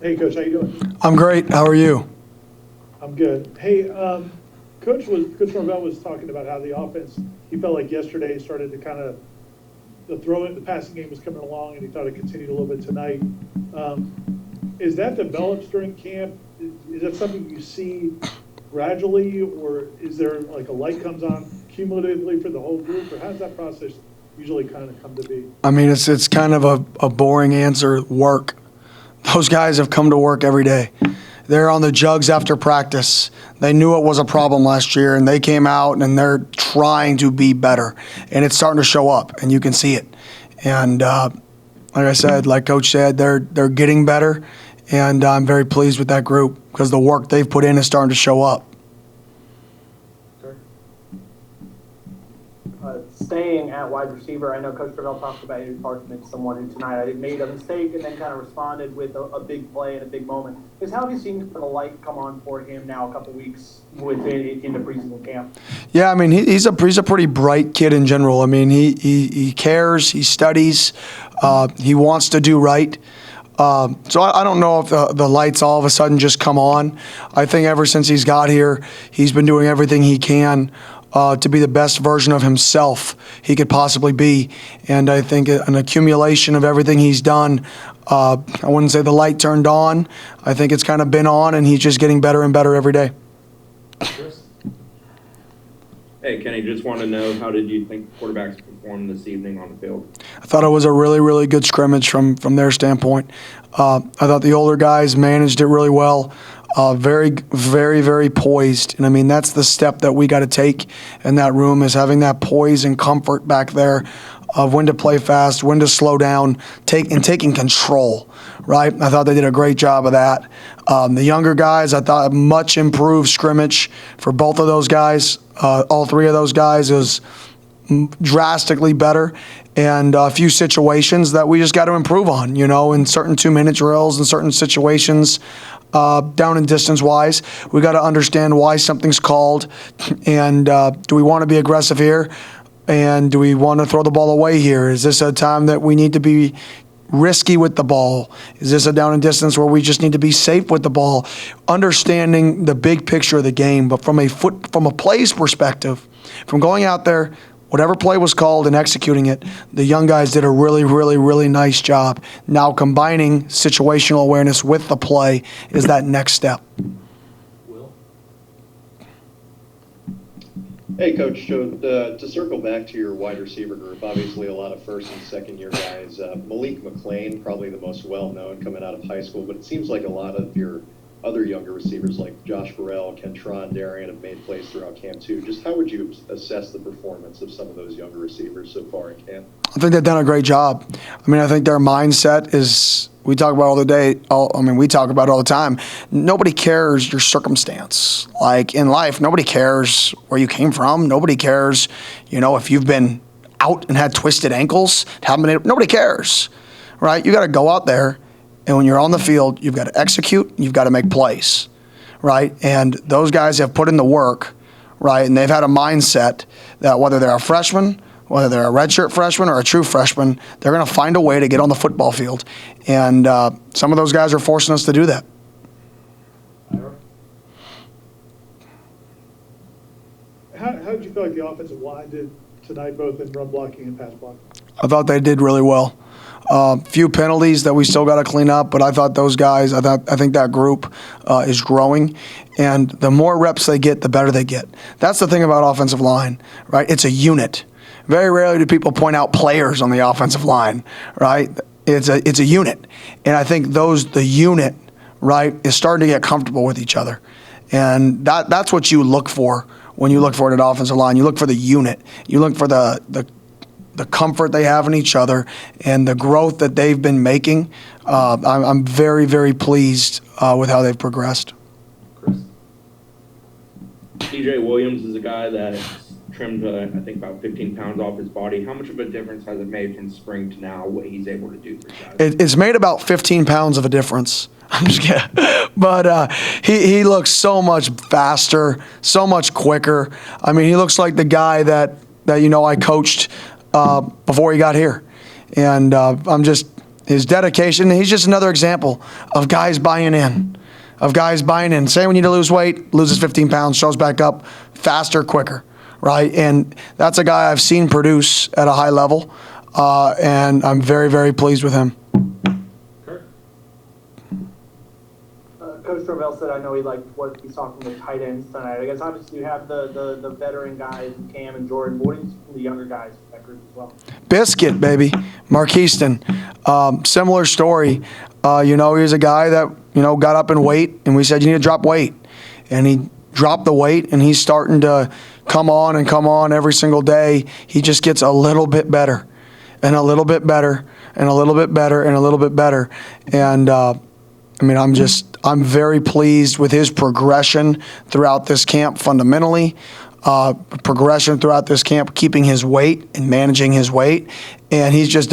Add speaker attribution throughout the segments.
Speaker 1: Hey, Coach, how you doing?
Speaker 2: I'm great. How are you?
Speaker 1: I'm good. Hey, Coach Norvell was talking about how the offense, he felt like yesterday started to kind of, the passing game was coming along, and he thought it continued a little bit tonight. Is that developed during camp? Is that something you see gradually, or is there like a light comes on cumulatively for the whole group, or how does that process usually kind of come to be?
Speaker 2: I mean, it's kind of a boring answer. Work. Those guys have come to work every day. They're on the jugs after practice. They knew it was a problem last year, and they came out and they're trying to be better. And it's starting to show up, and you can see it. And like I said, like Coach said, they're getting better, and I'm very pleased with that group because the work they've put in is starting to show up.
Speaker 3: Staying at wide receiver, I know Coach Trevor talked about Andrew Parsons, someone who tonight made a mistake and then kind of responded with a big play and a big moment. How have you seen the light come on for him now a couple weeks in the preseason camp?
Speaker 2: Yeah, I mean, he's a pretty bright kid in general. I mean, he cares, he studies, he wants to do right. So I don't know if the lights all of a sudden just come on. I think ever since he's got here, he's been doing everything he can to be the best version of himself he could possibly be. And I think an accumulation of everything he's done, I wouldn't say the light turned on. I think it's kind of been on, and he's just getting better and better every day.
Speaker 4: Hey, Kenny, just want to know, how did you think the quarterbacks performed this evening on the field?
Speaker 2: I thought it was a really, really good scrimmage from their standpoint. I thought the older guys managed it really well. Very, very, very poised. And I mean, that's the step that we got to take in that room, is having that poise and comfort back there of when to play fast, when to slow down, taking control, right? I thought they did a great job of that. The younger guys, I thought much improved scrimmage for both of those guys. All three of those guys is drastically better, and a few situations that we just got to improve on, in certain 2-minute drills and certain situations. Down and distance wise, we got to understand why something's called, and do we want to be aggressive here, and do we want to throw the ball away here? Is this a time that we need to be risky with the ball? Is this a down and distance where we just need to be safe with the ball? Understanding the big picture of the game, but from a plays perspective, from going out there, whatever play was called and executing it, the young guys did a really, really, really nice job. Now combining situational awareness with the play is that next step.
Speaker 3: Will?
Speaker 5: Hey, Coach. So to circle back to your wide receiver group, obviously a lot of first and second year guys. Malik McLean, probably the most well-known coming out of high school, but it seems like a lot of your other younger receivers like Josh Burrell, Kentron, Darian have made plays throughout camp too. Just how would you assess the performance of some of those younger receivers so far in camp?
Speaker 2: I think they've done a great job. I mean, I think their mindset is, we talk about we talk about it all the time. Nobody cares your circumstance. Like in life, nobody cares where you came from. Nobody cares, if you've been out and had twisted ankles, nobody cares, right? You got to go out there, and when you're on the field, you've got to execute, you've got to make plays, right? And those guys have put in the work, right? And they've had a mindset that whether they're a freshman, whether they're a redshirt freshman or a true freshman, they're going to find a way to get on the football field. And some of those guys are forcing us to do that.
Speaker 1: How did you feel like the offensive line did tonight, both in run blocking and pass blocking?
Speaker 2: I thought they did really well. Few penalties that we still got to clean up, but I thought those guys, I think that group is growing, and the more reps they get, the better they get. That's the thing about offensive line, right? It's a unit. Very rarely do people point out players on the offensive line, right? It's a unit, and I think the unit, right, is starting to get comfortable with each other, and that's what you look for when you look for an offensive line. You look for the unit. You look for the comfort they have in each other and the growth that they've been making. I'm very, very pleased with how they've progressed.
Speaker 4: Chris? DJ Williams is a guy that trimmed, I think, about 15 pounds off his body. How much of a difference has it made from spring to now, what he's able to do for guys?
Speaker 2: It's made about 15 pounds of a difference. I'm just kidding. But he looks so much faster, so much quicker. I mean, he looks like the guy that I coached before he got here. And his dedication. He's just another example of guys buying in. Say we need to lose weight, loses 15 pounds, shows back up faster, quicker, right? And that's a guy I've seen produce at a high level, and I'm very, very pleased with him.
Speaker 3: Coach Travell said, I know he liked what he saw from the tight ends tonight. I guess obviously you have the veteran guys, Cam and Jordan. What do you see from the younger guys in that group as well?
Speaker 2: Biscuit, baby. Marquiston. Similar story. He was a guy that, got up in weight, and we said, you need to drop weight. And he dropped the weight, and he's starting to come on every single day. He just gets a little bit better, and a little bit better, and a little bit better, and a little bit better. And, I'm very pleased with his progression throughout this camp fundamentally, progression throughout this camp, keeping his weight and managing his weight. And he's just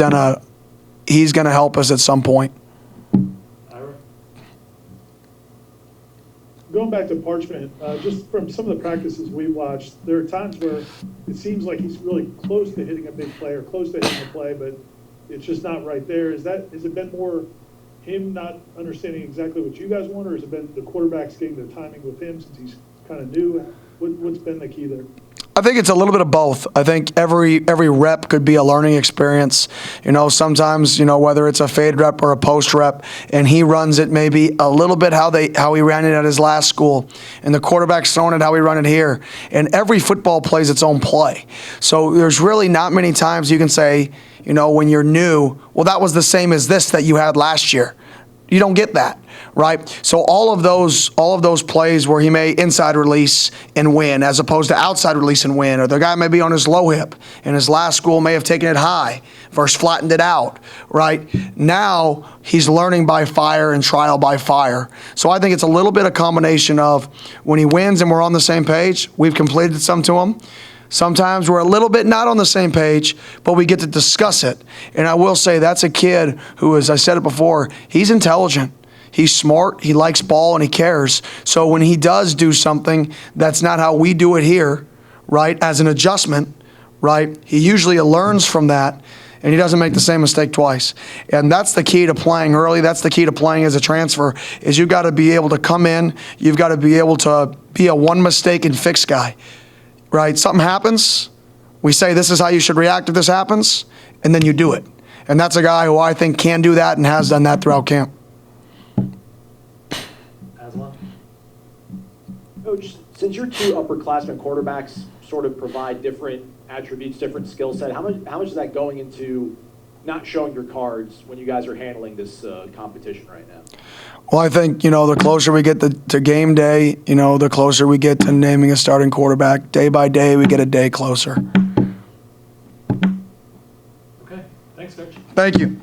Speaker 2: he's going to help us at some point.
Speaker 1: Going back to Parchment, just from some of the practices we watched, there are times where it seems like he's really close to hitting a big play or close to hitting a play, but it's just not right there. Has it been more him not understanding exactly what you guys want, or has it been the quarterbacks getting the timing with him since he's kind of new? What's been the key there?
Speaker 2: I think it's a little bit of both. I think every rep could be a learning experience. Sometimes, whether it's a fade rep or a post rep, and he runs it maybe a little bit how he ran it at his last school, and the quarterback's throwing it how he run it here. And every football plays its own play. So there's really not many times you can say, when you're new, well, that was the same as this that you had last year. You don't get that, right? So all of those plays where he may inside release and win as opposed to outside release and win, or the guy may be on his low hip and his last school may have taken it high versus flattened it out, right? Now he's learning by fire and trial by fire. So I think it's a little bit of combination of when he wins and we're on the same page, we've completed some to him. Sometimes we're a little bit not on the same page, but we get to discuss it. And I will say that's a kid who, as I said it before, he's intelligent. He's smart, he likes ball, and he cares. So when he does do something that's not how we do it here, right, as an adjustment, right, he usually learns from that, and he doesn't make the same mistake twice. And that's the key to playing early. That's the key to playing as a transfer, is you've got to be able to come in. You've got to be able to be a one mistake and fix guy. Right? Something happens, we say this is how you should react if this happens, and then you do it. And that's a guy who I think can do that and has done that throughout camp.
Speaker 6: Coach, since your two upperclassmen quarterbacks sort of provide different attributes, different skill set, how much is that going into not showing your cards when you guys are handling this competition right now?
Speaker 2: Well, I think, the closer we get to game day, the closer we get to naming a starting quarterback. Day by day, we get a day closer.
Speaker 6: Okay. Thanks, Coach.
Speaker 2: Thank you.